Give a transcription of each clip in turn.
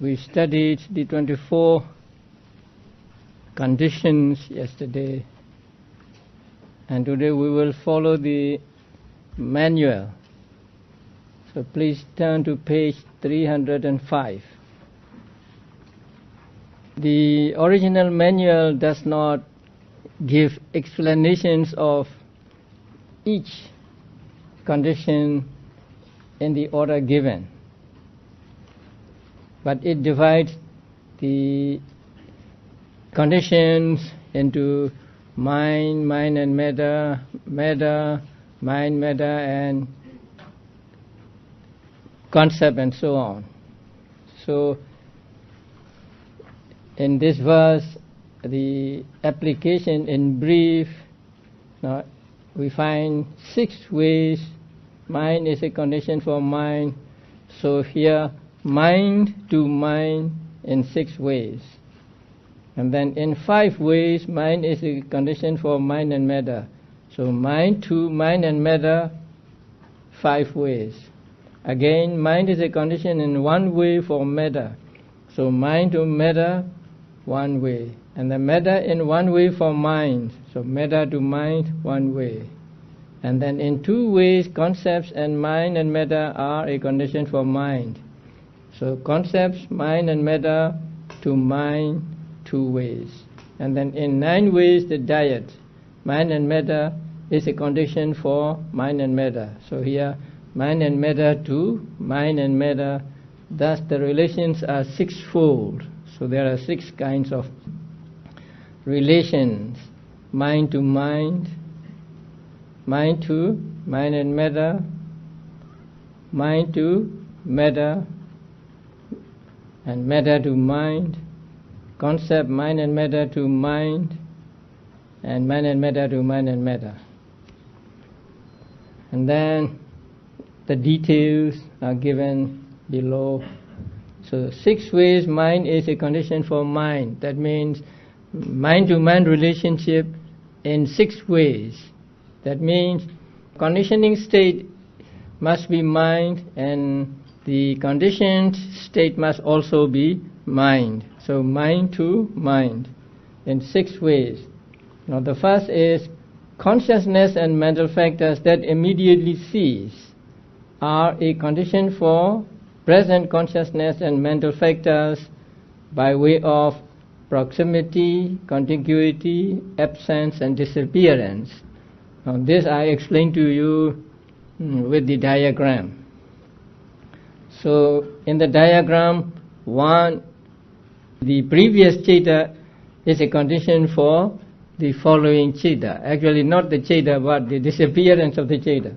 We studied the 24 conditions yesterday, and today we will follow the manual. So please turn to page 305. The original manual does not give explanations of each condition in the order given, but it divides the conditions into mind, mind and matter, matter, mind, matter and concept and so on. So in this verse, the application in brief, now we find 6 ways mind is a condition for mind. So here, mind to mind in 6 ways. And then in 5 ways, mind is a condition for mind and matter. So mind to mind and matter, 5 ways. Again, mind is a condition in 1 way for matter. So mind to matter, 1 way. And the matter in 1 way for mind. So matter to mind, 1 way. And then in 2 ways, concepts and mind and matter are a condition for mind. So concepts, mind and matter to mind, 2 ways. And then in 9 ways, the diet, mind and matter is a condition for mind and matter. So here, mind and matter to mind and matter, thus the relations are 6-fold. So there are 6 kinds of relations: mind to mind to mind and matter, mind to matter, and matter to mind, concept, mind and matter to mind, and mind and matter to mind and matter. And then the details are given below. So 6 ways mind is a condition for mind. That means mind to mind relationship in 6 ways. That means conditioning state must be mind, and the conditioned state must also be mind. So mind to mind in 6 ways. Now the first is consciousness and mental factors that immediately cease are a condition for present consciousness and mental factors by way of proximity, contiguity, absence and disappearance. Now this I explained to you with the diagram. So in the diagram 1, the previous chitta is a condition for the following chitta. Actually not the chitta, but the disappearance of the chitta.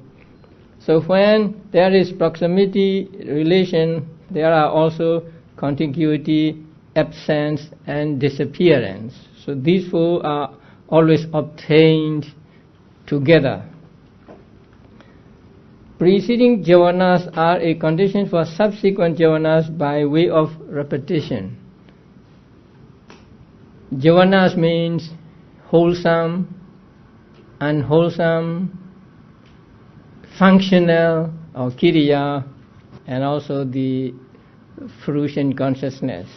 So when there is proximity relation, there are also contiguity, absence and disappearance. So these 4 are always obtained together. Preceding jhavanas are a condition for subsequent jhavanas by way of repetition. Jhavanas means wholesome, unwholesome, functional or kiriya, and also the fruition consciousness.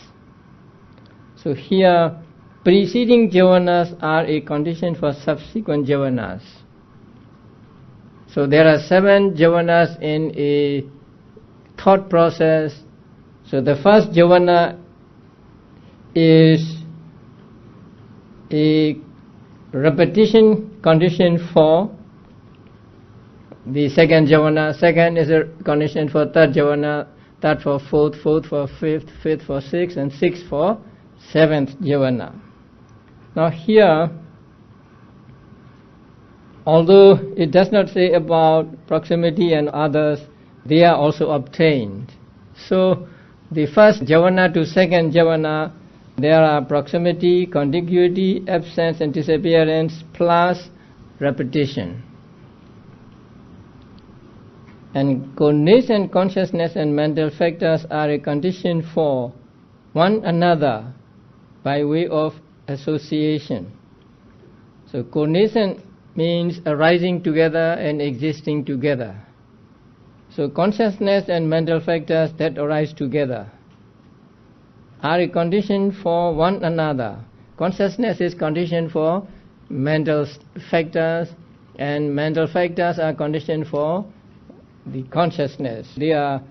So here, preceding jhavanas are a condition for subsequent jhavanas. So there are 7 jhavanas in a thought process. So the first jhavana is a repetition condition for the second jhavana, second is a condition for third jhavana, third for fourth, fourth for fifth, fifth for sixth, and sixth for 7th jhavana. Now here, although it does not say about proximity and others, they are also obtained. So the first jhavana to second jhavana, there are proximity, contiguity, absence and disappearance plus repetition. And coordination, consciousness and mental factors are a condition for one another by way of association. So coordination means arising together and existing together. So consciousness and mental factors that arise together. are a condition for one another. Consciousness is conditioned for mental factors, and mental factors are conditioned for the consciousness. They are,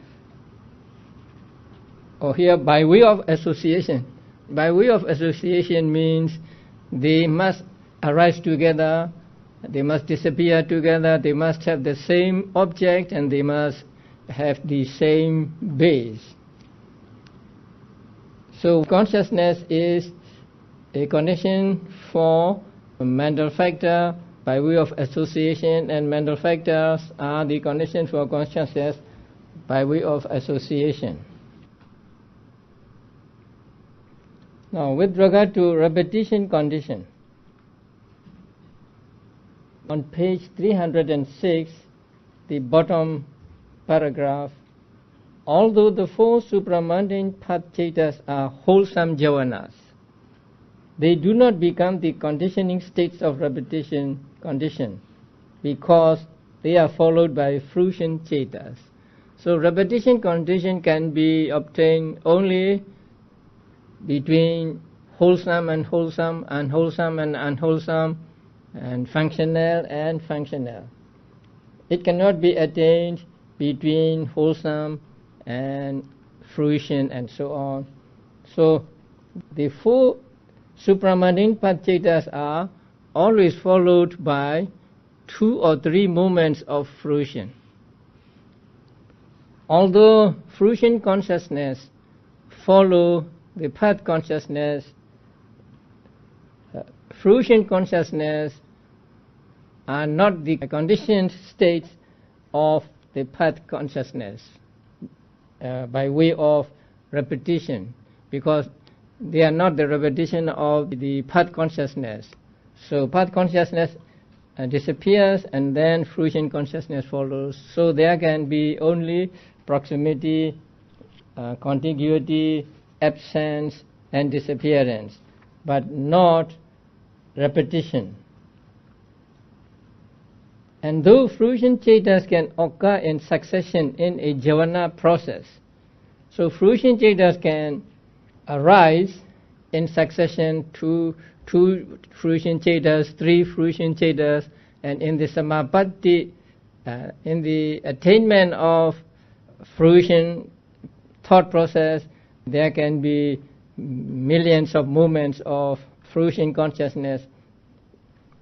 here, by way of association. By way of association means they must arise together, they must disappear together, they must have the same object, and they must have the same base. So consciousness is a condition for a mental factor by way of association, and mental factors are the condition for consciousness by way of association. Now, with regard to repetition condition, on page 306, the bottom paragraph, although the four supramundane pathchetas are wholesome jhavanas, they do not become the conditioning states of repetition condition because they are followed by fruition chetas. So repetition condition can be obtained only between wholesome and wholesome, unwholesome and unwholesome, and functional and functional. It cannot be attained between wholesome and fruition and so on. So the four supramundane pathchetas are always followed by 2 or 3 moments of fruition. Although fruition consciousness follow the path consciousness, fruition consciousness are not the conditioned states of the path consciousness by way of repetition, because they are not the repetition of the path consciousness. So path consciousness disappears and then fruition consciousness follows. So there can be only proximity, contiguity, absence and disappearance, but not repetition. And though fruition chetas can occur in succession in a jhavana process, so fruition chetas can arise in succession to 2 fruition chetas, 3 fruition chetas, and in the samapatti, in the attainment of fruition thought process, there can be millions of moments of fruition consciousness,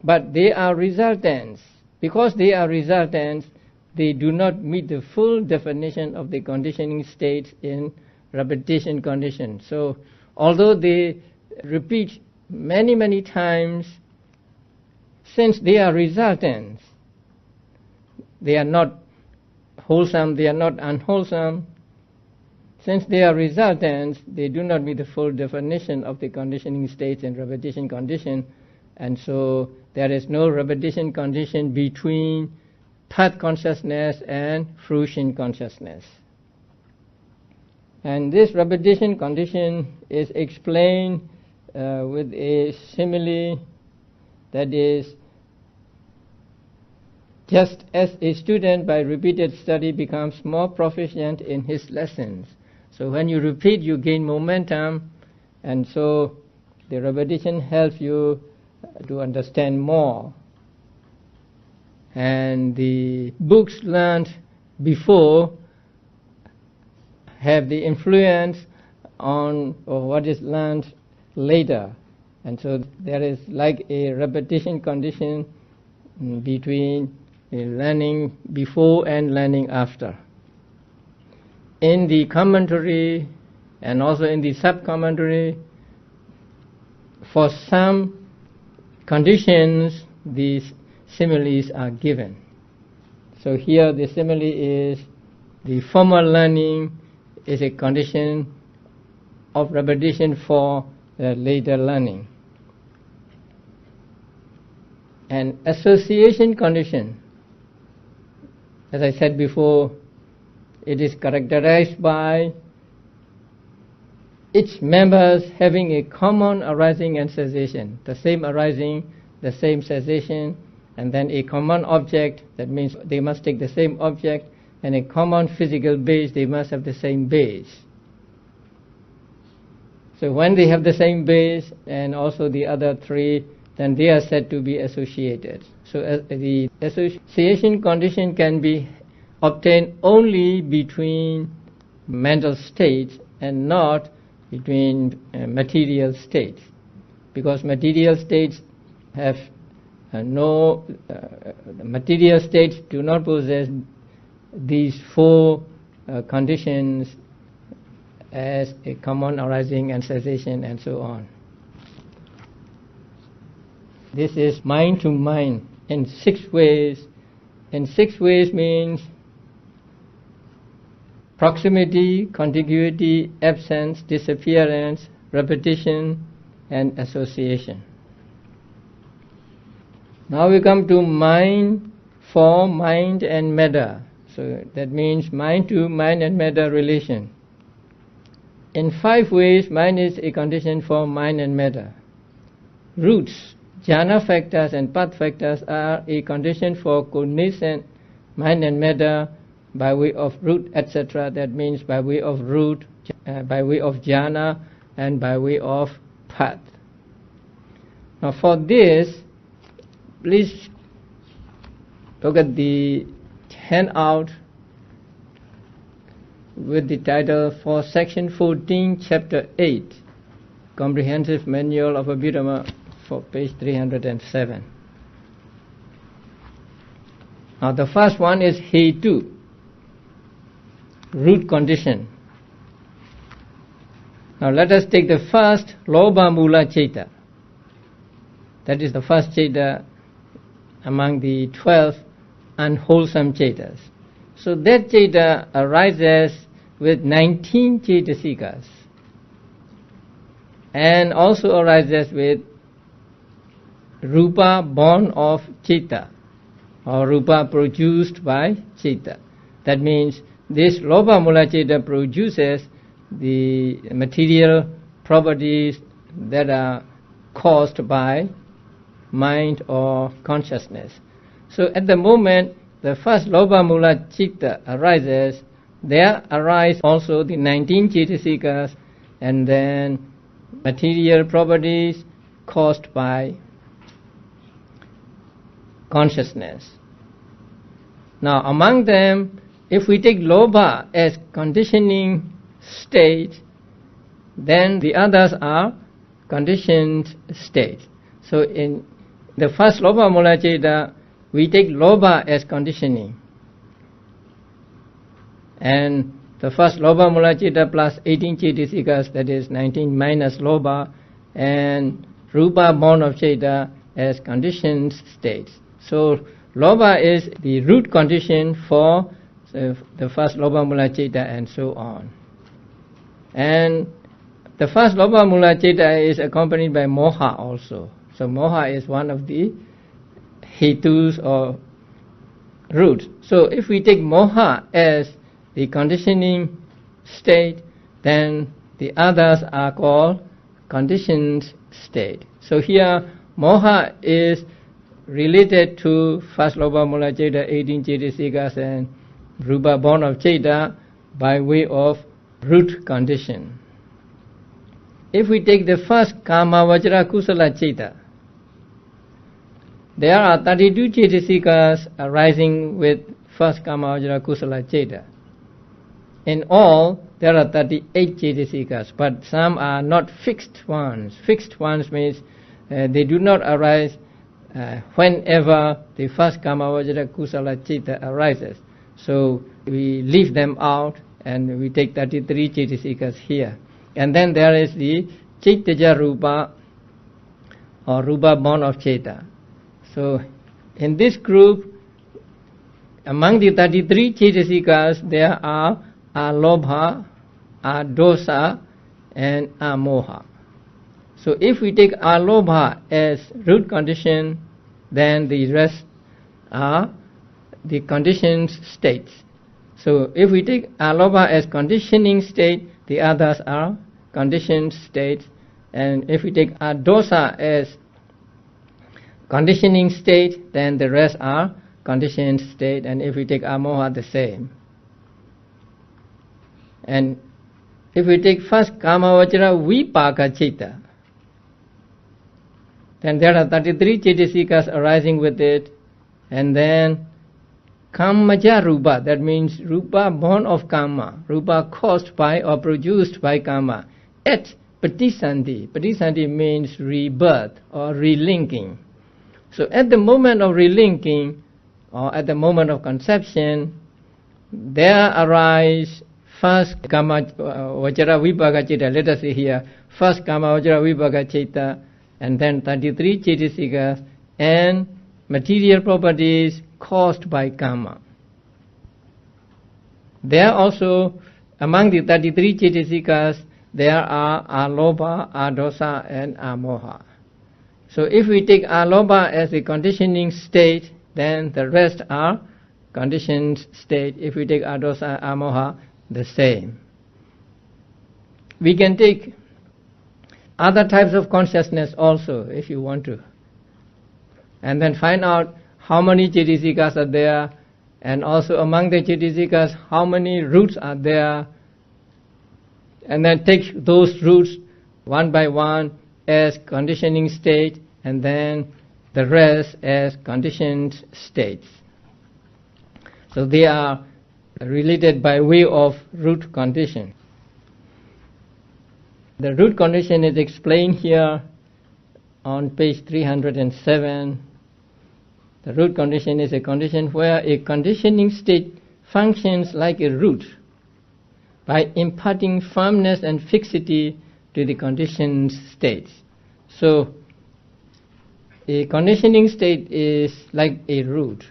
but they are resultants. Because they are resultants, they do not meet the full definition of the conditioning states in repetition condition. So although they repeat many times, since they are resultants, they are not wholesome, they are not unwholesome. Since they are resultants, they do not meet the full definition of the conditioning states in repetition condition, and so there is no repetition condition between path consciousness and fruition consciousness. And this repetition condition is explained with a simile, that is, just as a student by repeated study becomes more proficient in his lessons. So when you repeat, you gain momentum, and so the repetition helps you to understand more. And the books learned before have the influence on what is learned later. And so there is like a repetition condition between learning before and learning after. In the commentary and also in the sub-commentary, for some conditions these similes are given. So here the simile is the formal learning is a condition of repetition for the later learning. And association condition, as I said before, it is characterized by each members having a common arising and cessation, the same arising, the same cessation, and then a common object, that means they must take the same object, and a common physical base, they must have the same base. So when they have the same base and also the other three, then they are said to be associated. So the association condition can be obtained only between mental states and not between material states, because material states have material states do not possess these four conditions as a common arising and cessation and so on. This is mind to mind in 6 ways. In 6 ways means proximity, contiguity, absence, disappearance, repetition, and association. Now we come to mind, form, mind and matter. So that means mind to mind and matter relation. In 5 ways, mind is a condition for mind and matter. Roots, jhana factors and path factors are a condition for cognizant mind and matter by way of root, etc. That means by way of root, by way of jhana, and by way of path. Now for this, please look at the handout with the title for section 14, chapter 8, Comprehensive Manual of Abhidhamma, for page 307. Now the first one is hetu, root condition. Now let us take the first lobha mula ceta. That is the first ceta among the 12 unwholesome cetas. So that ceta arises with 19 cetasikas and also arises with rupa born of citta or rupa produced by citta. That means this lobha mula ceta produces the material properties that are caused by mind or consciousness. So at the moment the first lobha mula citta arises, there arise also the 19 cetasikas and then material properties caused by consciousness. Now among them, if we take lobha as conditioning state, then the others are conditioned states. So in the first lobha mula ceta, we take lobha as conditioning, and the first lobha mula ceta plus 18 cetasikas, that is 19 minus lobha, and rupa born of ceta as conditioned states. So lobha is the root condition for the first lobha mula ceta and so on. And the first lobha mula ceta is accompanied by moha also. So moha is one of the hetus or roots. So if we take moha as the conditioning state, then the others are called conditioned state. So here moha is related to first lobha mula ceta, 18 cetasikas and rupa born of ceta by way of root condition. If we take the first kama vajra kusala ceta, there are 32 cetasikas arising with first kama vajra kusala ceta. In all, there are 38 cetasikas, but some are not fixed ones. Fixed ones means they do not arise whenever the first kama vajra kusala ceta arises. So we leave them out and we take 33 cetasikas here. And then there is the cittaja rupa or rupa born of ceta. So in this group, among the 33 cetasikas, there are alobha, adosa, and amoha. So if we take alobha as root condition, then the rest are the conditioned states. So if we take alobha as conditioning state, the others are conditioned states. And if we take adosa as conditioning state, then the rest are conditioned state. And if we take amoha, the same. And if we take first Kamavajara Vipaka Citta, then there are 33 Chaitasikas arising with it, and then Kamaja Rupa, that means Rupa born of Kama, Rupa caused by or produced by Kama, at Paṭṭhāna. Paṭṭhāna means rebirth or relinking. So at the moment of relinking, or at the moment of conception, there arise first Kamavajara Vipaka Citta. Let us see here, first Kamavajara Vipaka Citta, and then 33 Chaitasikas and material properties caused by Kama. There also, among the 33 Chaitasikas, there are Alobha, Adosa and Amoha. So if we take Alobha as a conditioning state, then the rest are conditioned state. If we take Adosa, Amoha, the same. We can take other types of consciousness also, if you want to, and then find out how many Chaitasikas are there, and also among the Chaitasikas, how many roots are there, and then take those roots one by one as conditioning state, and then the rest as conditioned states. So they are related by way of root condition. The root condition is explained here on page 307. The root condition is a condition where a conditioning state functions like a root by imparting firmness and fixity to the conditioned states. So a conditioning state is like a root.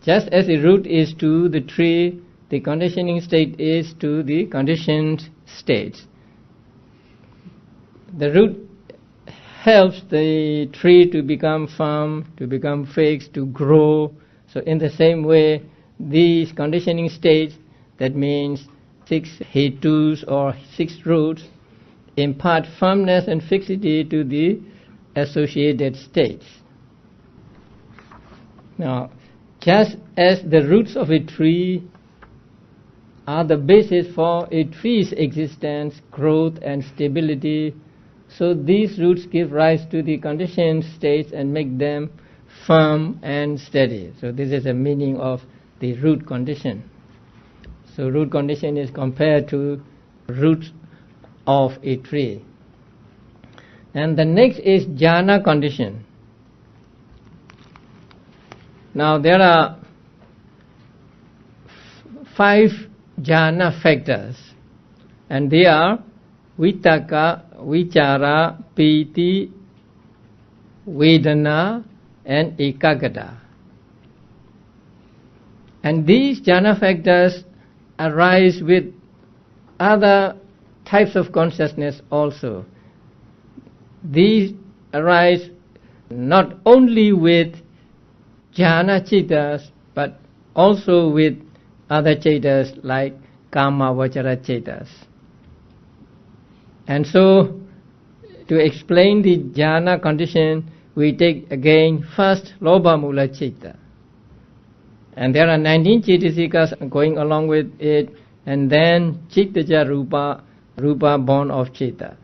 Just as a root is to the tree, the conditioning state is to the conditioned states. The root helps the tree to become firm, to become fixed, to grow. So in the same way, these conditioning states, that means 6 hetus or 6 roots, impart firmness and fixity to the associated states. Now, just as the roots of a tree are the basis for a tree's existence, growth and stability, so these roots give rise to the conditioned states and make them firm and steady. So this is the meaning of the root condition. So root condition is compared to roots of a tree. And the next is jhana condition. Now there are 5 jhana factors, and they are Vitakka, Vichara, Piti, Vedana and Ekaggata. And these jhana factors arise with other types of consciousness also. These arise not only with jhana chaitas, but also with other chaitas like kama vachara chaitas. And so, to explain the jhana condition, we take again first lobha mula citta. And there are 19 chaitasikas going along with it, and then cittaja rupa, rupa born of citta.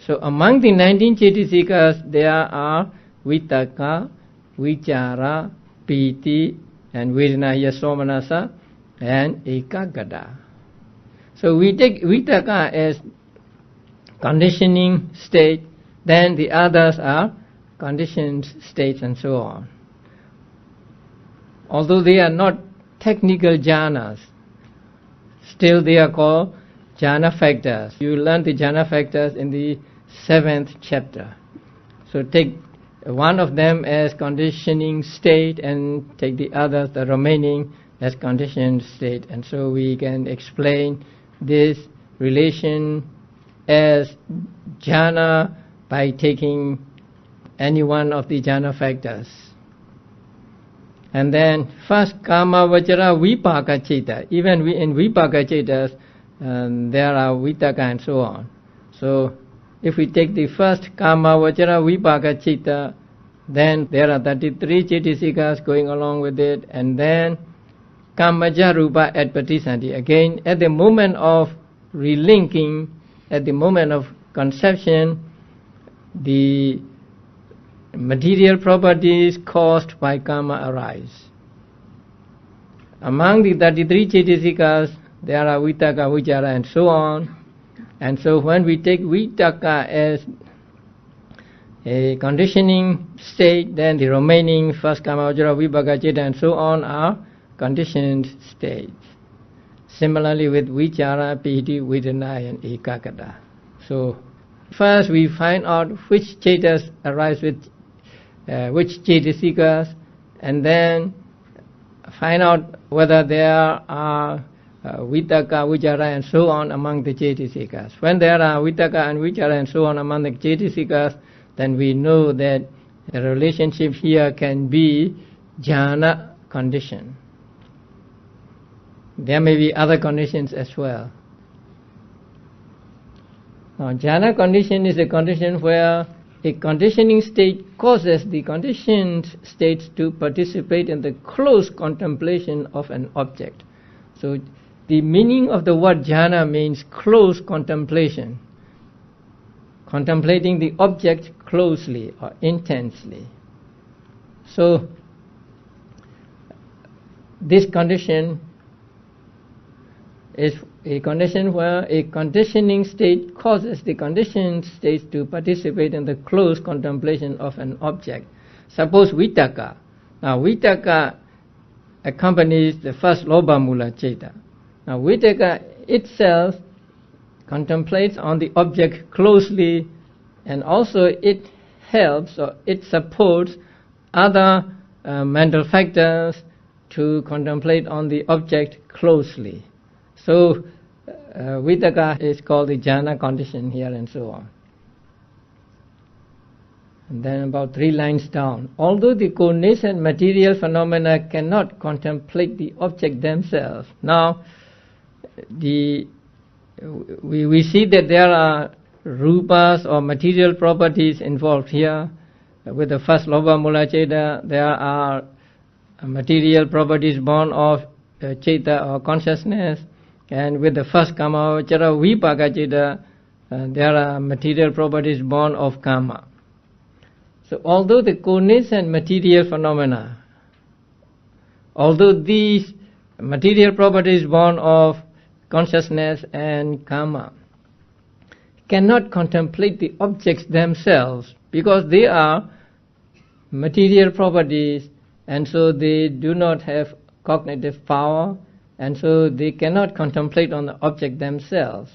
So among the 19 chaitasikas, there are Vitakka, Vichara, Piti, and Vedana Yasomanasa, and Ekaggata. So we take Vitakka as conditioning state, then the others are conditioned states and so on. Although they are not technical jhanas, still they are called jhana factors. You learn the jhana factors in the 7th chapter. So take one of them as conditioning state and take the others, the remaining, as conditioned state. And so we can explain this relation as jhana by taking any one of the jhana factors. And then first kama vachara vipaka citta. Even in vipaka cittas there are vitakka and so on. So if we take the first kama vachara vipaka citta, then there are 33 chaitasikas going along with it, and then kamaja rupa at Paṭṭhāna. Again, at the moment of relinking at the moment of conception the material properties caused by karma arise. Among the 33 Chaitasikas, there are Vitakka, Vichara and so on. And so when we take Vitakka as a conditioning state, then the remaining first Kama, Vajra, Vibhaka, Citta and so on are conditioned states. Similarly with Vichara, Piti, Vedana and Ekaggata. So first we find out which Chaitas arise with which Chaitasikas, and then find out whether there are Vitakka, Vichara and so on among the Chaitasikas. When there are Vitakka and Vichara and so on among the Chaitasikas, then we know that the relationship here can be jhana condition. There may be other conditions as well. Now, jhana condition is a condition where a conditioning state causes the conditioned states to participate in the close contemplation of an object. So the meaning of the word jhana means close contemplation, contemplating the object closely or intensely. So this condition is a condition where a conditioning state causes the conditioned states to participate in the close contemplation of an object. Suppose Vitakka. Now Vitakka accompanies the first Lobha Mula Citta. Now Vitakka itself contemplates on the object closely, and also it helps or it supports other mental factors to contemplate on the object closely. So Vitakka is called the jhana condition here and so on. And then about 3 lines down. Although the coordination material phenomena cannot contemplate the object themselves. Now we see that there are rupas or material properties involved here. With the first Lobha Mula Citta, there are material properties born of Citta or consciousness. And with the first Kama, Vajra, Vibhaka Citta, there are material properties born of Kama. So although the coordination material phenomena, although these material properties born of consciousness and Kama cannot contemplate the objects themselves because they are material properties, and so they do not have cognitive power, and so they cannot contemplate on the object themselves.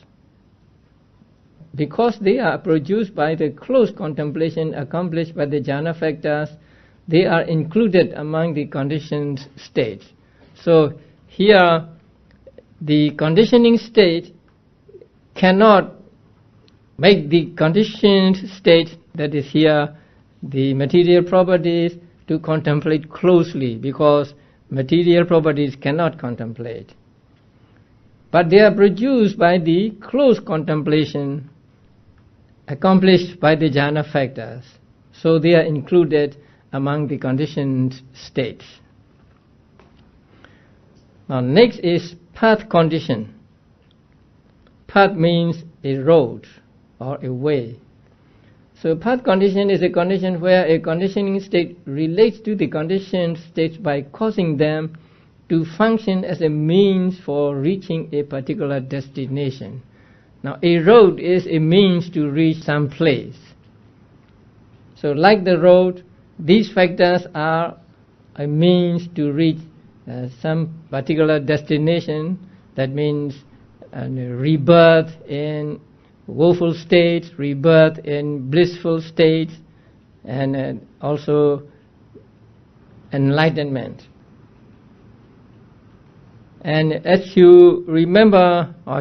Because they are produced by the close contemplation accomplished by the jhana factors, they are included among the conditioned states. So here the conditioning state cannot make the conditioned state, that is here the material properties, to contemplate closely, because material properties cannot contemplate. But they are produced by the close contemplation accomplished by the jhana factors. So they are included among the conditioned states. Now next is path condition. Path means a road or a way. So path condition is a condition where a conditioning state relates to the conditioned states by causing them to function as a means for reaching a particular destination. Now a road is a means to reach some place. So like the road, these factors are a means to reach some particular destination. That means rebirth in woeful states, rebirth in blissful states, and also enlightenment. And as you remember, or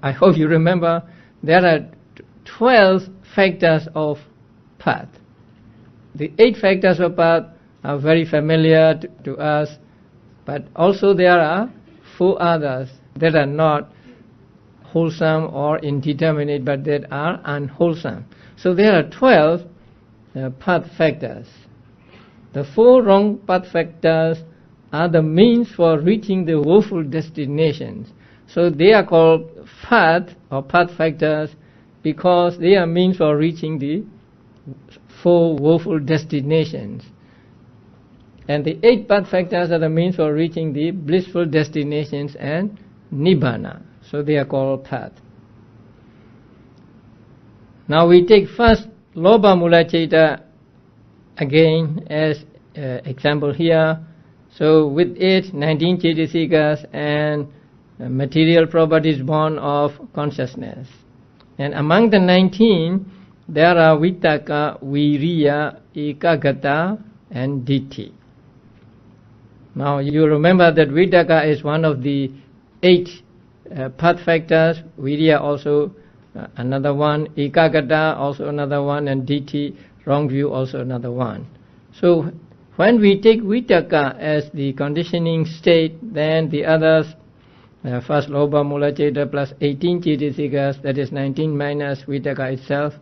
I hope you remember, there are 12 factors of path. The 8 factors of path are very familiar to us, but also there are 4 others that are not wholesome or indeterminate, but that are unwholesome. So there are 12 path factors. The 4 wrong path factors are the means for reaching the woeful destinations. So they are called path or path factors because they are means for reaching the 4 woeful destinations. And the 8 path factors are the means for reaching the blissful destinations and nibbana. So they are called path. Now we take first Lobha Mula Citta again as example here. So with it 19 Cetasikas and material properties born of consciousness. And among the 19 there are Vittaka, Viriya, Ekagata and Ditthi. Now you remember that Vittaka is one of the 8 path factors, Viriya also another one, Ekagata also another one, and Ditthi, wrong view, also another one. So when we take Vittaka as the conditioning state, then the others, first Lobha Mula Citta plus 18 Cetasikas, that is 19 minus Vittaka itself,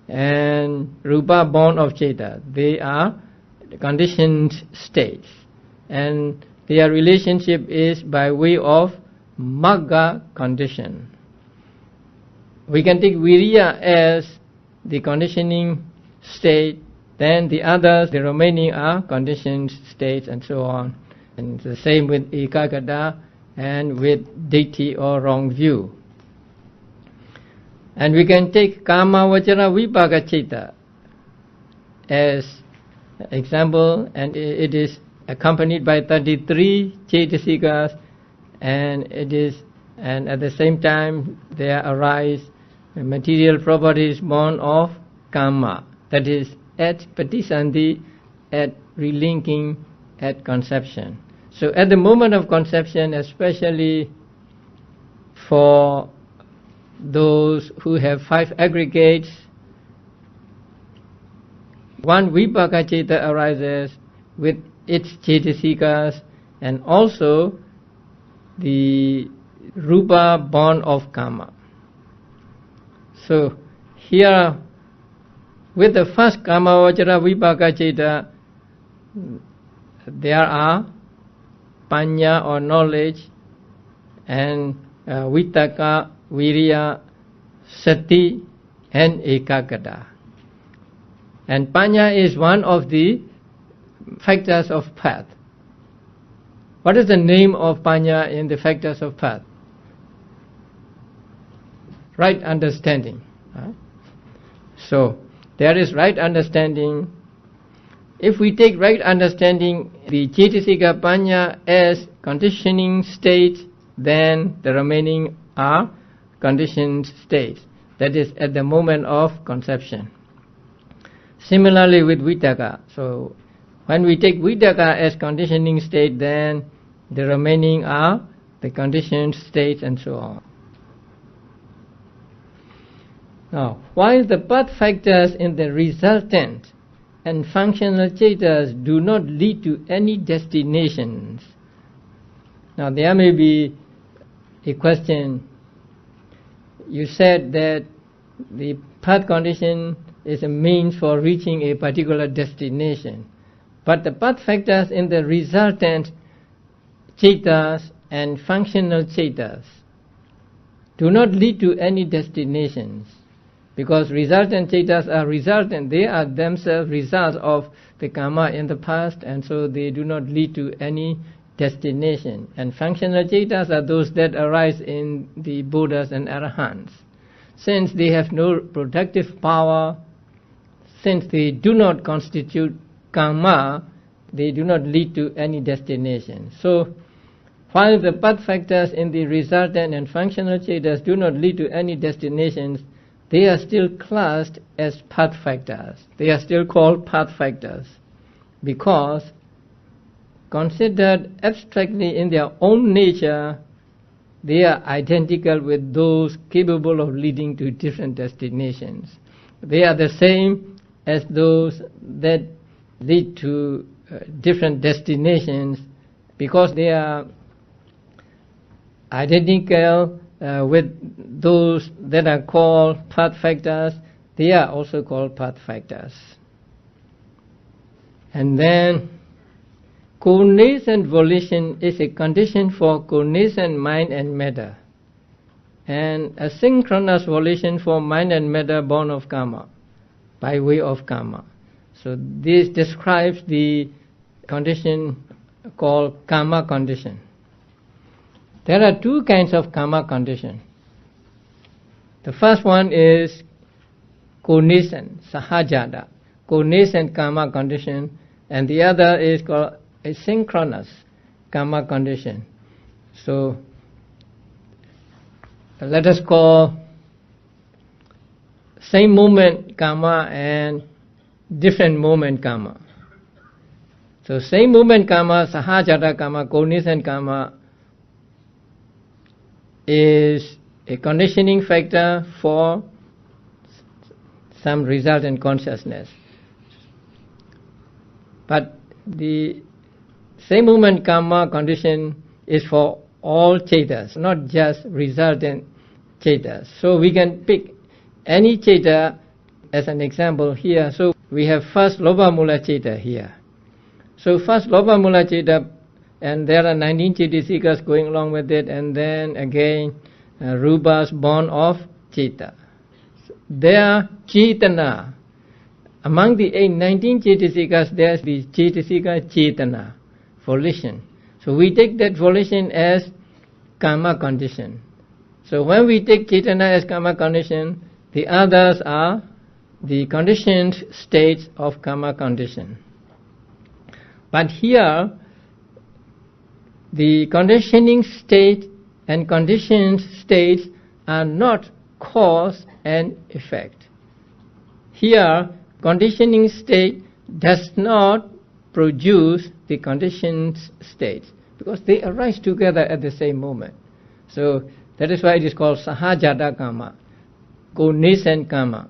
and Rupa born of Citta, they are conditioned states. And their relationship is by way of Magga condition. We can take Viriya as the conditioning state, then the others, the remaining are conditioned states and so on. And the same with Ekagata and with Ditthi or wrong view. And we can take Kama Vachara Vipaka Citta as example, and it is accompanied by 33 Cetasikas, and at the same time there arise material properties born of Kama, that is at Paṭṭhāna, at relinking, at conception. So at the moment of conception, especially for those who have 5 aggregates, one Vipaka Citta arises with its Cetasikas and also the Rupa born of Kama. So here with the first Kama Vachara Vipaka Citta, there are Panya or knowledge and Vittaka, Viriya, Sati and Ekagata. And Panya is one of the factors of path. What is the name of Panya in the factors of path? Right understanding. So there is right understanding. If we take right understanding, the Cetasika Panya as conditioning states, then the remaining are conditioned states. That is at the moment of conception. Similarly with Vittaka. So when we take Vittaka as conditioning state, then the remaining are the conditioned states and so on. Now, while the path factors in the resultant and functional Cettas do not lead to any destinations. Now there may be a question. You said that the path condition is a means for reaching a particular destination. But the path factors in the resultant Cettas and functional Cettas do not lead to any destinations. Because resultant Cettas are resultant, they are themselves results of the karma in the past, and so they do not lead to any destination. And functional Cettas are those that arise in the Buddhas and Arahants. Since they have no productive power, since they do not constitute karma, they do not lead to any destination. So, while the path factors in the resultant and functional Cettas do not lead to any destinations, they are still classed as path factors. They are still called path factors because considered abstractly in their own nature, they are identical with those capable of leading to different destinations. They are the same as those that lead to different destinations because they are identical with those that are called path factors. They are also called path factors. And then cognizant volition is a condition for cognizant mind and matter. and a synchronous volition for mind and matter born of karma, by way of karma. So this describes the condition called karma condition. There are two kinds of karma condition. The first one is co-nascent, sahajada, co-nascent karma condition, and the other is called a synchronous karma condition. So let us call same moment karma and different moment karma. So same moment karma, sahajada karma, co-nascent karma is a conditioning factor for some result in consciousness. But the same moment karma condition is for all chetas, not just resultant chetas. So we can pick any cheta as an example here. So we have first Lobha Mula Cheta here. So first Lobha Mula Cheta, and there are 19 chetasikas going along with it, and then again Rupas born of Cheta. There Chetana. Among the 19 chetasikas, there is the Chetasika Chetana, volition. So we take that volition as karma condition. So when we take Chetana as karma condition, the others are the conditioned states of karma condition. But here, the conditioning state and conditioned states are not cause and effect. Here, conditioning state does not produce the conditioned states because they arise together at the same moment. So that is why it is called sahajada karma, co-nascent karma.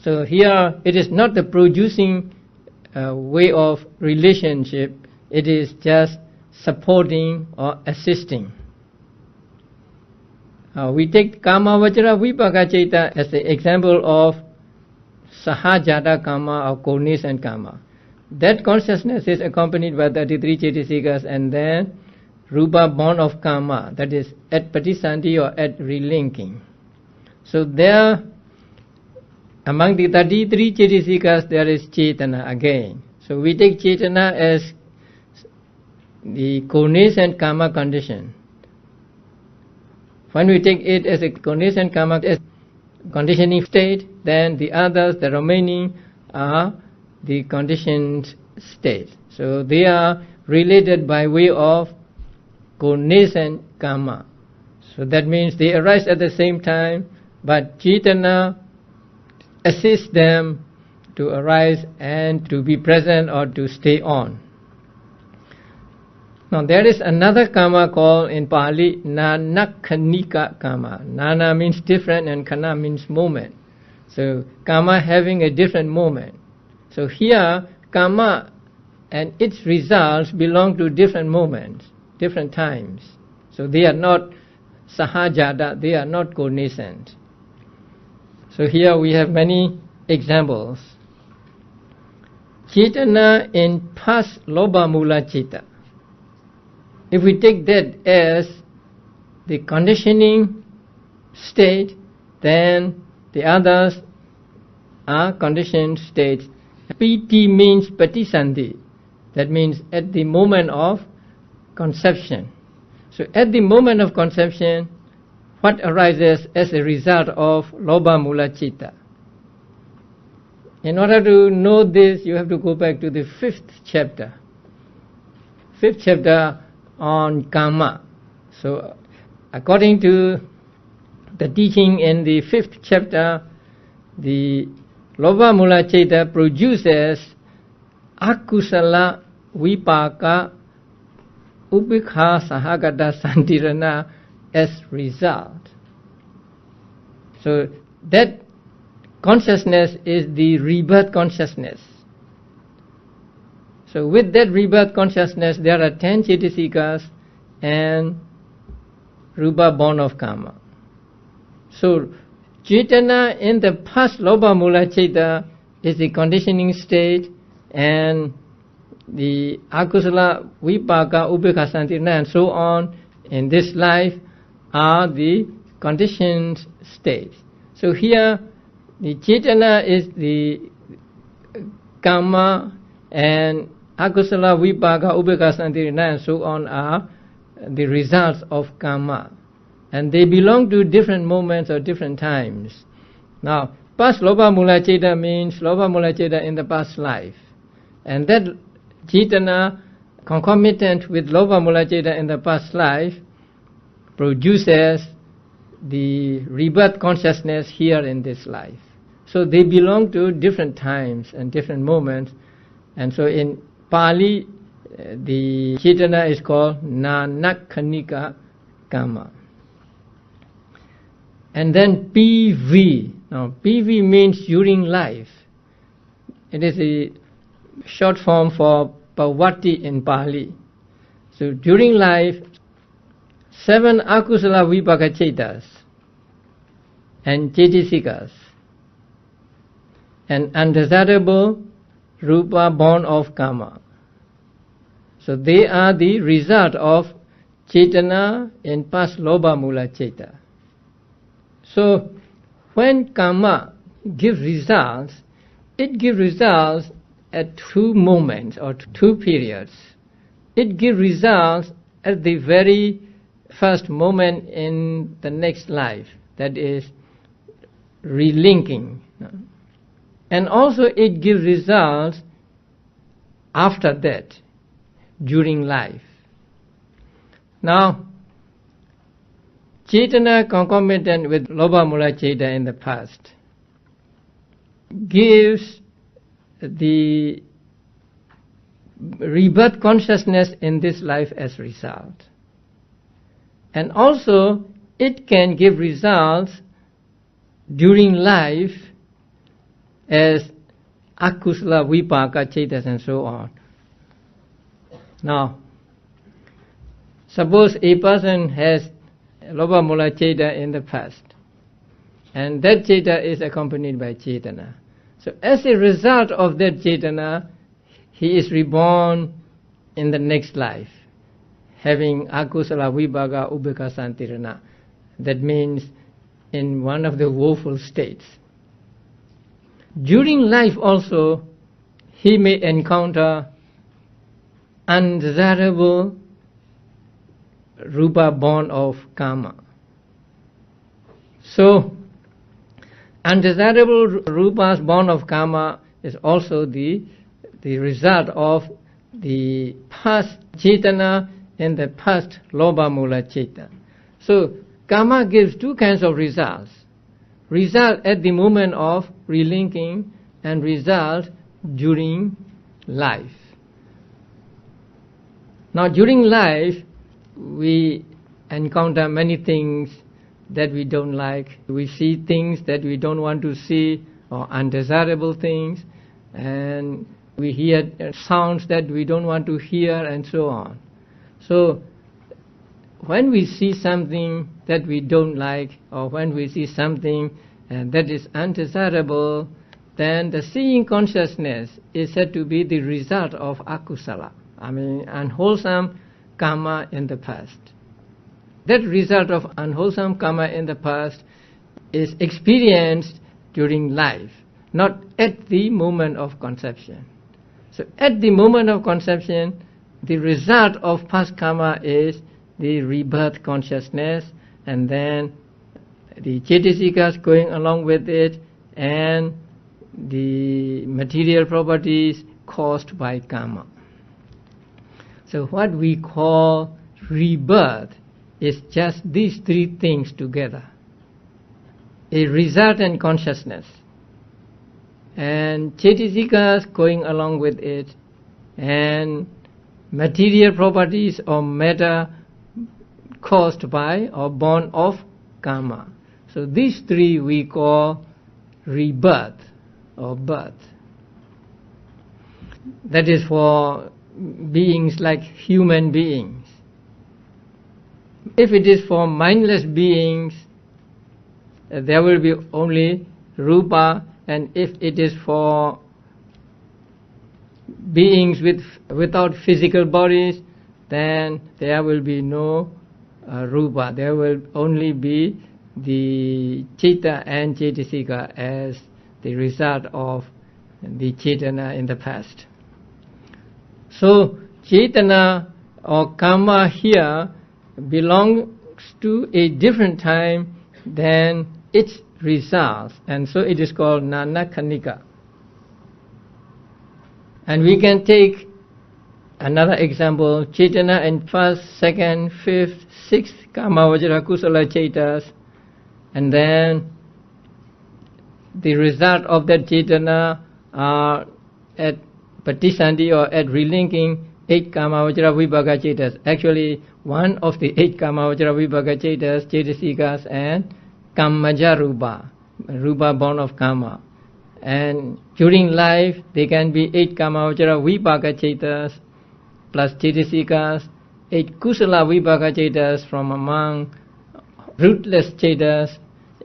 So here it is not the producing way of relationship, it is just supporting or assisting. We take karma vajra vipaka cheta as the example of sahajada karma or co-nascent karma. That consciousness is accompanied by 33 chetasikas and then rupa born of karma, that is at patisanti or at relinking. So there, among the 33 chetasikas, there is chetana again. So we take chetana as the co-nascent karma condition. When we take it as a co-nascent karma as conditioning state, then the others, the remaining, are the conditioned state. So they are related by way of co-nascent karma. So that means they arise at the same time, but chetana assists them to arise and to be present or to stay on. Now there is another karma called in Pali nanakhanika karma. Nana means different and khana means moment. So karma having a different moment. So here karma and its results belong to different moments, different times. So they are not sahajada, they are not co-nascent. So here we have many examples. Chetana in past Lobha Mula Cheta. If we take that as the conditioning state, then the others are conditioned states. Piti means patisanti. That means at the moment of conception. So at the moment of conception, what arises as a result of Lobha Mula Chitta? In order to know this, you have to go back to the 5th chapter. 5th chapter on karma. So according to the teaching in the 5th chapter, the Lobha Mula Chitta produces akusala vipaka upikha sahagata santirana as result. So that consciousness is the rebirth consciousness. So with that rebirth consciousness, there are 10 chetasikas and rupa born of karma. So chetana in the past Lobha Mula Chitta is the conditioning state, and the akusala vipaka upekha santirana and so on in this life are the conditioned states. So here the Cetana is the karma, and akusala, vipaka, upekkha, santirana and so on are the results of karma. And they belong to different moments or different times. Now, past Lobha Mula Ceta means Lobha Mula Ceta in the past life. And that Cetana, concomitant with Lobha Mula Ceta in the past life, produces the rebirth consciousness here in this life. So they belong to different times and different moments. And so in Pali, the Cetana is called Nanakhanika Karma. And then PV. Now PV means during life. It is a short form for Pavati in Pali. So during life, 7 akusala vipaka cetas and cetasikas, and undesirable rupa born of karma. So they are the result of Cetana in past Lobha Mula Ceta. So when karma gives results, it gives results at 2 moments or 2 periods. It gives results at the very first moment in the next life, that is relinking. And also it gives results after that, during life. Now, Cetana concomitant with Lobha Mula Ceta in the past gives the rebirth consciousness in this life as result. And also it can give results during life as akusala, vipaka, cetas and so on. Now, suppose a person has Lobha Mula Ceta in the past, and that Ceta is accompanied by Cetana. So as a result of that Cetana, he is reborn in the next life, having akusala, vipaka, upekkha, santirana. That means in one of the woeful states. During life also, he may encounter undesirable rupa born of karma. So, undesirable rupas born of karma is also the result of the past Cetana in the past Lobha Mula Ceta. So, karma gives 2 kinds of results. Result at the moment of relinking and result during life. Now during life, we encounter many things that we don't like. We see things that we don't want to see, or undesirable things, and we hear sounds that we don't want to hear, and so on. So when we see something that we don't like, or when we see something that is undesirable, then the seeing consciousness is said to be the result of akusala, unwholesome karma in the past. That result of unwholesome karma in the past is experienced during life, not at the moment of conception. So at the moment of conception, the result of past karma is the rebirth consciousness, and then the cetasikas going along with it, and the material properties caused by karma. So what we call rebirth is just these 3 things together: a resultant consciousness, and cetasikas going along with it, and material properties or matter caused by or born of karma. So these 3 we call rebirth or birth. That is for beings like human beings. If it is for mindless beings, there will be only rupa, and if it is for beings without physical bodies, then there will be no rupa. There will only be the citta and cetasika as the result of the cetana in the past. So cetana or karma here belongs to a different time than its results, and so it is called nanakanika. And we can take another example, cetana in first, second, fifth, sixth kama vajra kusala cetas, and then the result of that cetana are at patisandhi or at relinking 8 kama vajra vibhaga cetas. Actually, one of the 8 kama vajra vibhaga cetas, cetasikas and kammaja rupa, rupa born of kama. And during life, they can be 8 kama vajra vibhaga cetas plus cetasikas, 8 kusala vibhaga cetas from among rootless cetas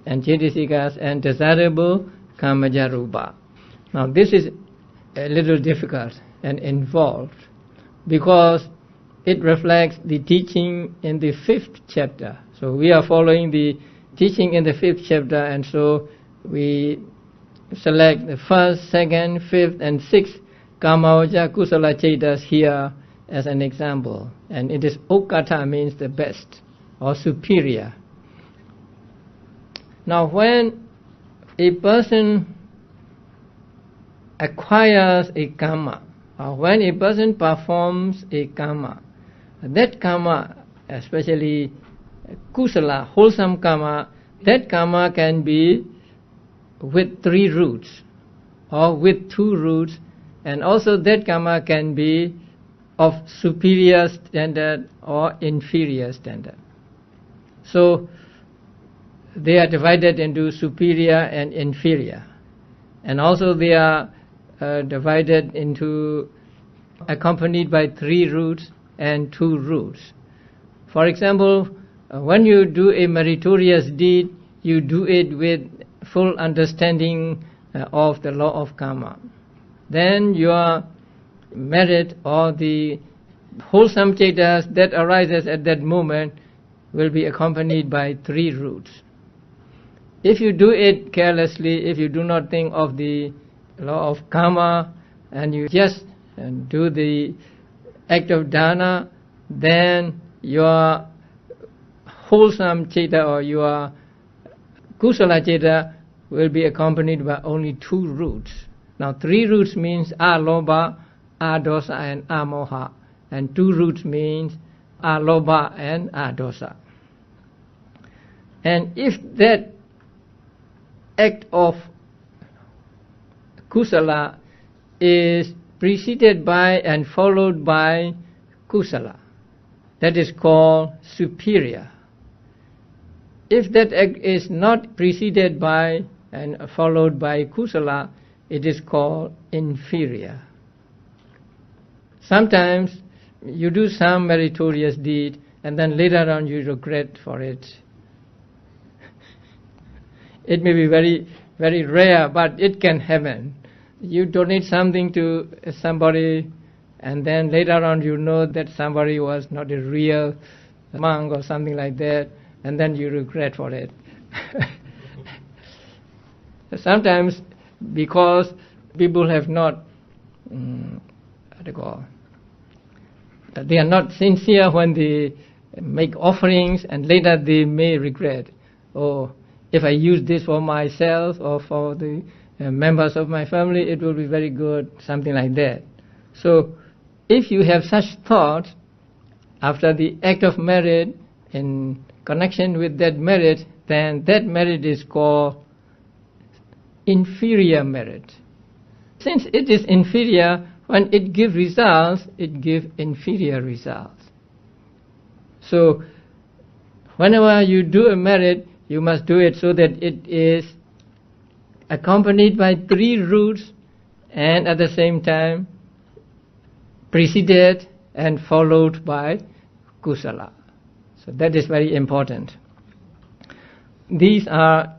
and cetasikas and desirable kammaja rupa. Now this is a little difficult and involved because it reflects the teaching in the 5th chapter. So we are following the teaching in the 5th chapter, and so we select the 1st, 2nd, 5th and 6th kamavaja kusala cetas here as an example. And it is okata, means the best or superior. Now when a person acquires a karma, or when a person performs a karma, that karma, especially kusala, wholesome karma, that karma can be with 3 roots or with 2 roots, and also that karma can be of superior standard or inferior standard. So they are divided into superior and inferior, and also they are divided into accompanied by 3 roots and 2 roots. For example, when you do a meritorious deed, you do it with full understanding of the law of karma. Then your merit or the wholesome cetas that arises at that moment will be accompanied by 3 roots. If you do it carelessly, if you do not think of the law of karma and you just do the act of dana, then your wholesome ceta or your kusala ceta will be accompanied by only 2 roots. Now 3 roots means alobha, adosa and amoha, and 2 roots means alobha and adosa. And if that act of kusala is preceded by and followed by kusala, that is called superior. If that act is not preceded by and followed by kusala, it is called inferior. Sometimes you do some meritorious deed and then later on you regret for it. It may be very, very rare, but it can happen. You donate something to somebody and then later on you know that somebody was not a real monk or something like that, and then you regret for it. Sometimes because people have not, they are not sincere when they make offerings, and later they may regret, oh, if I use this for myself or for the members of my family, it will be very good, something like that. So if you have such thoughts after the act of merit in connection with that merit, then that merit is called inferior merit. Since it is inferior, when it gives results, it gives inferior results. So whenever you do a merit, you must do it so that it is accompanied by 3 roots and at the same time preceded and followed by kusala. So that is very important. These are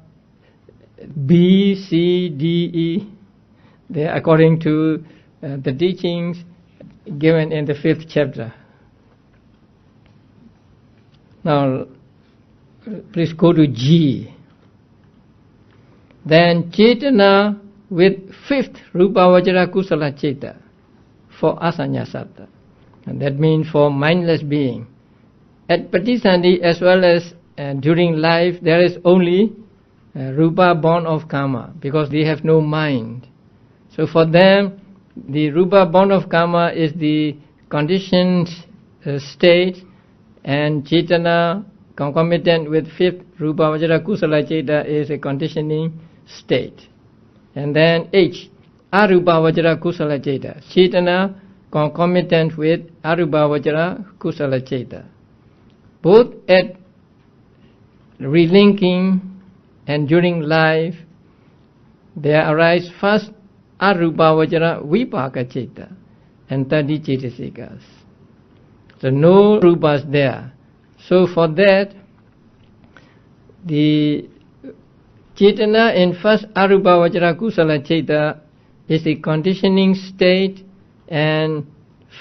B, C, D, E. They are according to the teachings given in the 5th chapter. Now, please go to G. Then Cetana with fifth Rupa Vajra Kusala Ceta for Asanyasata. And that means for mindless being. At Paṭṭhāna as well as during life, there is only Rupa born of karma, because they have no mind. So for them, the Rupa born of karma is the conditioned state, and Cetana concomitant with fifth Rupa Vajra Kusala Ceta is a conditioning state. And then H, Arupa Vajra Kusala Ceta. Cetana concomitant with Arupa Vajra Kusala Ceta. Both at relinking and during life, there arise first Arupa Vajra Vipaka Ceta and 30 Cetasikas. So no Rupas there. So for that, the Cetana in first Arupa Vajra Kusala Ceta is a conditioning state, and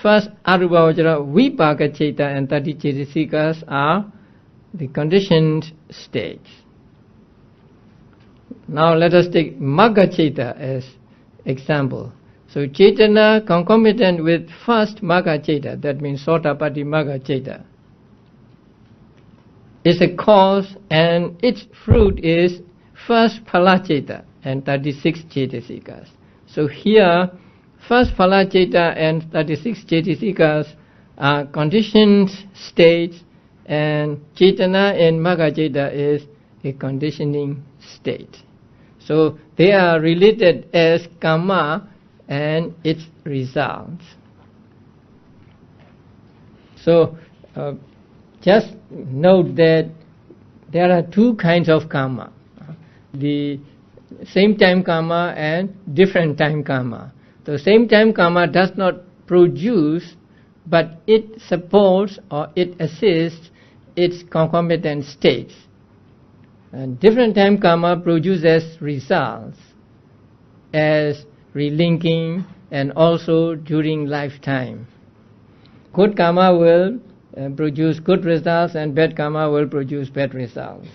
first Arupa Vajra Vipaka Ceta and 30 Cetasikas are the conditioned states. Now let us take Magga Ceta as example. So Cetana concomitant with first Magga Ceta, that means Sotapatti Magga Ceta, is a cause, and its fruit is first Phala Ceta and 36 Cetasikas. So here, first Phala Ceta and 36 Cetasikas are conditioned states, and Cetana in Magga Ceta is a conditioning state. So they are related as karma and its results. So just note that there are two kinds of karma. The same time karma and different time karma. The same time karma does not produce, but it supports or it assists its concomitant states. And different time karma produces results as relinking and also during lifetime. Good karma will produce good results, and bad karma will produce bad results.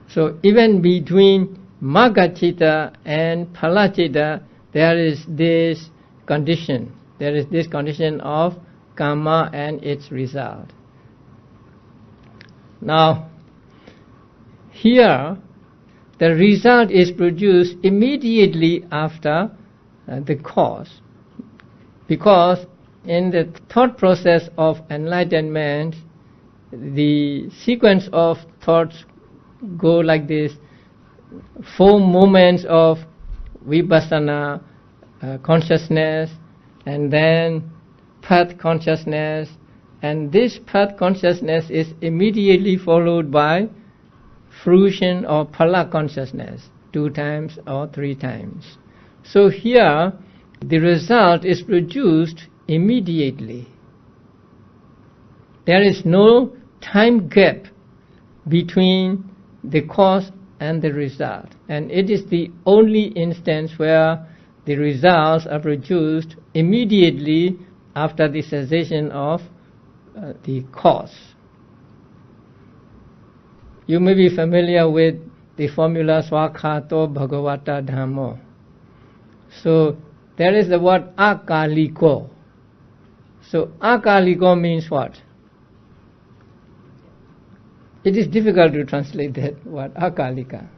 So even between Magga Ceta and Phala Ceta, there is this condition. There is this condition of karma and its result. Now, here, the result is produced immediately after the cause, because in the thought process of enlightenment, the sequence of thoughts go like this: 4 moments of vipassana consciousness, and then path consciousness, and this path consciousness is immediately followed by fruition or phala consciousness 2 times or 3 times. So here the result is produced immediately. There is no time gap between the cause and the result, and it is the only instance where the results are produced immediately after the cessation of the cause. You may be familiar with the formula Swakhato Bhagavata Dhammo. So there is the word akaliko. So akaliko means what? It is difficult to translate that word, akalika.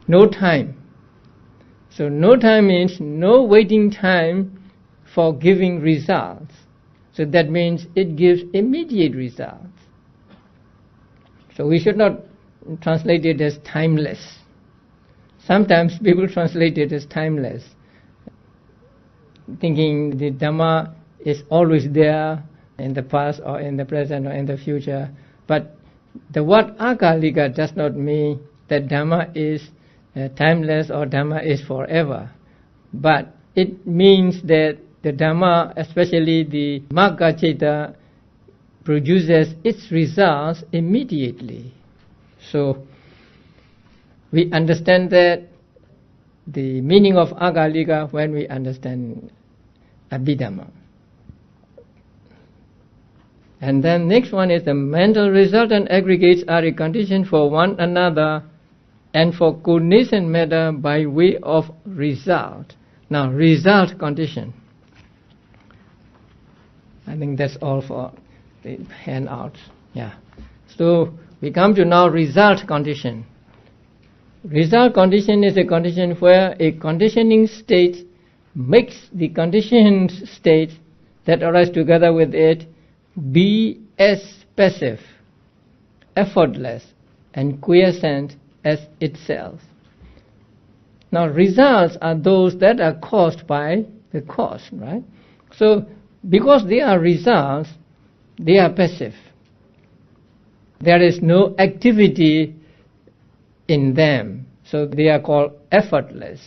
No time. So no time means no waiting time for giving results. So that means it gives immediate results. So we should not translate it as timeless. Sometimes people translate it as timeless, thinking the Dhamma is always there in the past or in the present or in the future. But the word akalika does not mean that Dhamma is timeless or Dhamma is forever. But it means that the Dhamma, especially the Magga Ceta, produces its results immediately. So we understand that the meaning of akalika when we understand Abhidhamma. And then next one is the mental resultant aggregates are a condition for one another and for coordination matter by way of result. Now, result condition. I think that's all for the handouts. Yeah. So we come to now result condition. Result condition is a condition where a conditioning state makes the conditioned state that arise together with it be as passive, effortless, and quiescent as itself. Now, results are those that are caused by the cause, right? So, because they are results, they are passive. There is no activity in them, so they are called effortless.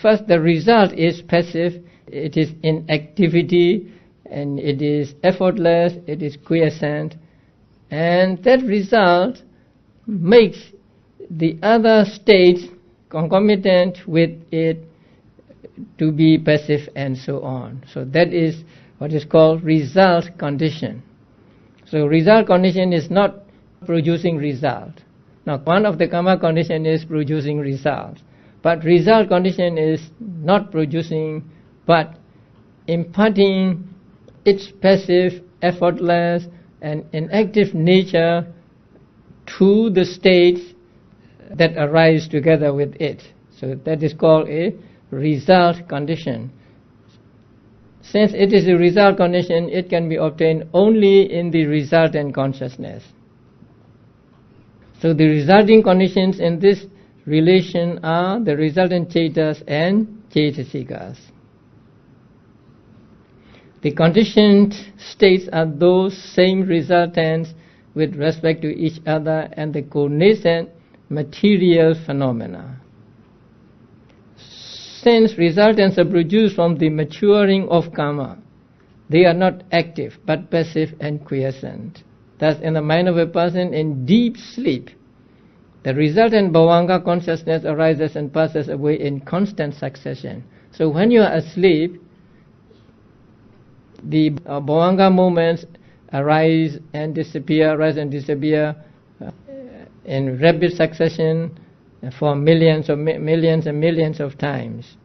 First, the result is passive, it is inactivity, and it is effortless, it is quiescent, and that result makes the other states concomitant with it to be passive and so on. So that is what is called result condition. So result condition is not producing result. Now, one of the karma condition is producing result, but result condition is not producing but imparting its passive, effortless, and inactive nature to the states that arise together with it. So that is called a result condition. Since it is a result condition, it can be obtained only in the resultant consciousness. So the resulting conditions in this relation are the resultant cetas and cetasikas. The conditioned states are those same resultants with respect to each other and the cognizant material phenomena. Since resultants are produced from the maturing of karma, they are not active but passive and quiescent. Thus, in the mind of a person in deep sleep, the resultant bhavanga consciousness arises and passes away in constant succession. So when you are asleep, the bhavanga moments arise and disappear, in rapid succession for millions and millions of times.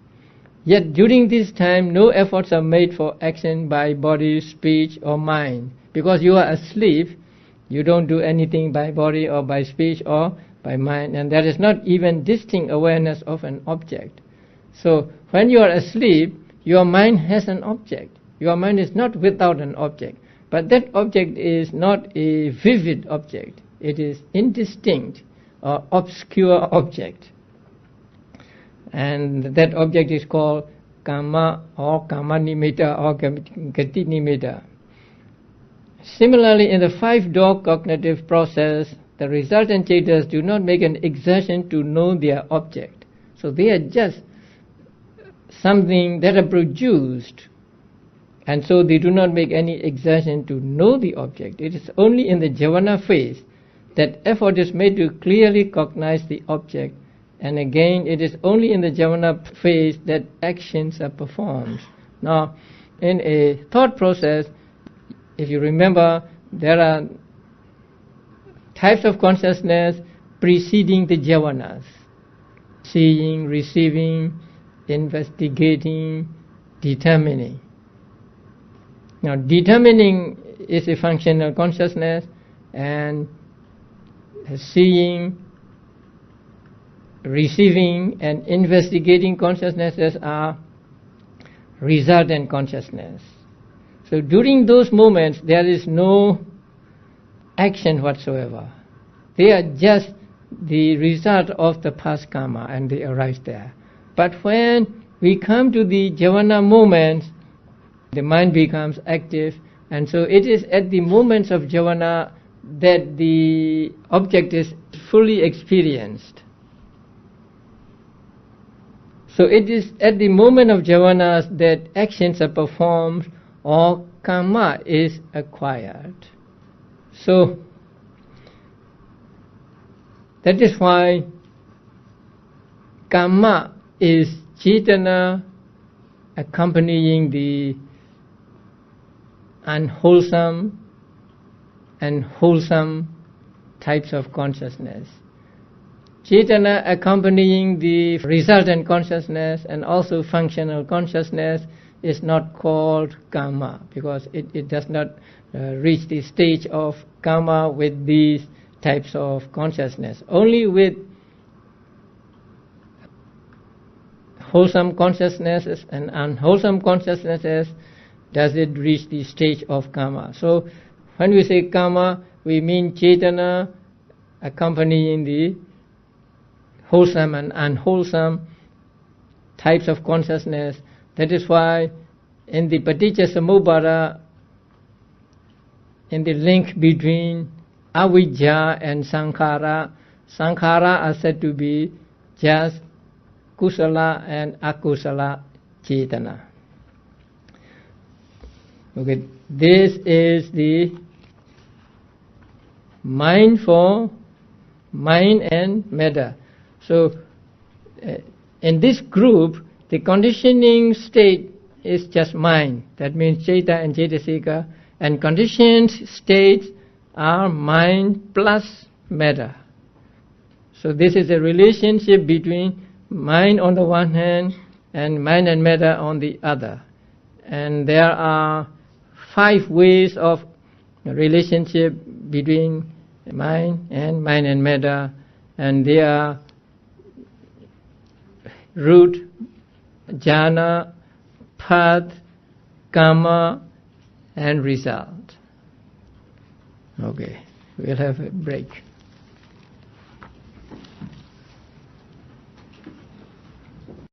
Yet during this time, no efforts are made for action by body, speech, or mind. Because you are asleep, you don't do anything by body or by speech or by mind, and there is not even distinct awareness of an object. So when you are asleep, your mind has an object. Your mind is not without an object, but that object is not a vivid object. It is indistinct or obscure object. And that object is called karma or karma nimitta or gati nimitta. Similarly, in the five-door cognitive process, the resultant cetas do not make an exertion to know their object. So they are just something that are produced, and so they do not make any exertion to know the object. It is only in the jhana phase that effort is made to clearly cognize the object, and again it is only in the jhana phase that actions are performed. Now, in a thought process, if you remember, there are types of consciousness preceding the jhanas: seeing, receiving, investigating, determining. Now, determining is a functional consciousness, and seeing, receiving, and investigating consciousnesses are resultant consciousness. So during those moments, there is no action whatsoever. They are just the result of the past karma, and they arise there. But when we come to the jhana moments, the mind becomes active, and so it is at the moments of jhana that the object is fully experienced. So it is at the moment of jhanas that actions are performed or karma is acquired. So that is why karma is cetana accompanying the unwholesome and wholesome types of consciousness. Cetana accompanying the resultant consciousness and also functional consciousness is not called karma, because it does not reach the stage of karma with these types of consciousness. Only with wholesome consciousnesses and unwholesome consciousnesses does it reach the stage of karma. So when we say karma, we mean cetana accompanying the wholesome and unwholesome types of consciousness. That is why in the Paticca Samuppada, in the link between avijja and sankhara, sankhara are said to be just kusala and akusala cetana. Okay, this is the mind for mind and matter. So in this group, the conditioning state is just mind. That means Ceta and Cetasika. And conditioned states are mind plus matter. So this is a relationship between mind on the one hand and mind and matter on the other. And there are 5 ways of relationship between mind and matter. And they are root, jhana, path, karma, and result. Okay, we'll have a break.